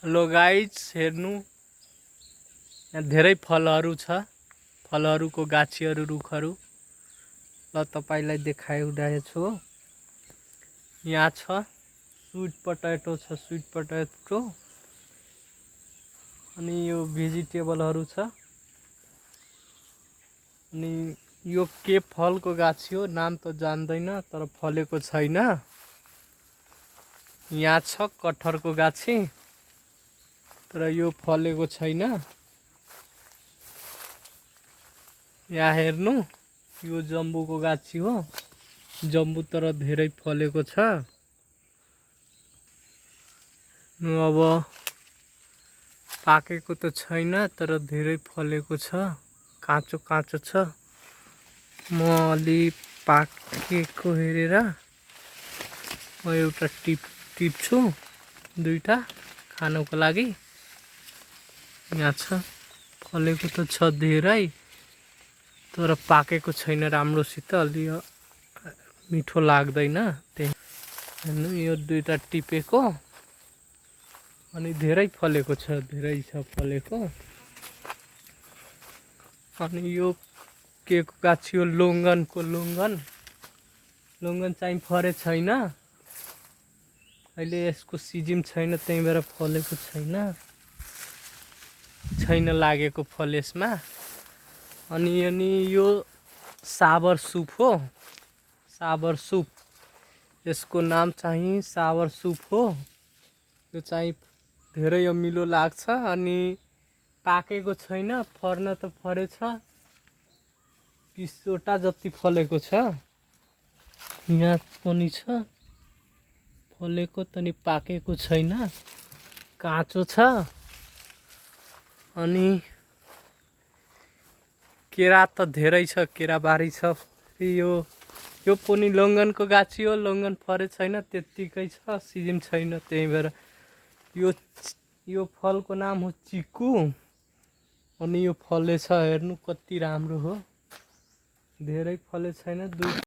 Hello guys, हेर्नु यहाँ धेरै फलहरू छ। फलहरूको गाछीहरू, रुखहरू ल तपाईलाई देखाइरहेछु। यहाँ छ स्वीट पोटैटो छ, स्वीट पोटैटो। अनि यो भेजिटेबलहरू छ। अनि यो के फलको गाछी हो नाम त जान्दैन, तर फलेको छैन। यहाँ छ कटहरको गाछी, तर यो फलेको छैन। यहाँ हेर्नु, यो जम्बुको गाछी हो। जम्बु तर धेरै फलेको छ। अब पाकेको त छैन, तर धेरै फलेको छ। काँचो काँचो छ। म अलि पाकेको हेरेर म एउटा टिप्छु, दुईटा खानको लागि। यहाँ छ, फलेको त छ धेरै, तर पाकेको छैन राम्रोसित, अलि मिठो लाग्दैन। त्यही हेर्नु, यो दुईटा टिपेको अनि धेरै फलेको छ, धेरै छ फलेको। अनि यो के को गाछी हो? लोङ्गनको। लोङ्गन चाहिँ फरे छैन अहिले, यसको सिजन छैन, त्यही भएर फलेको छैन लागेको फल यसमा। अनि यो साबर सुप हो, साबर सुप। यसको नाम चाहिँ साबर सुप हो। यो चाहिँ धेरै अमिलो लाग्छ। अनि पाकेको छैन, फर्न त फरेछ, 20वटा जति फलेको छ। यहाँ पनि छ फलेको, तनी पाकेको छैन, काँचो छ। अनि केरा त धेरै छ, केराबारी छ। यो पनि लोङ्गनको गाछी हो, लोङ्गन फरे छैन, त्यत्तिकै छ, सिजन छैन, त्यही भएर। यो फलको नाम हो चिकु। अनि यो फलेछ, हेर्नु कति राम्रो हो। धेरै फले छैन,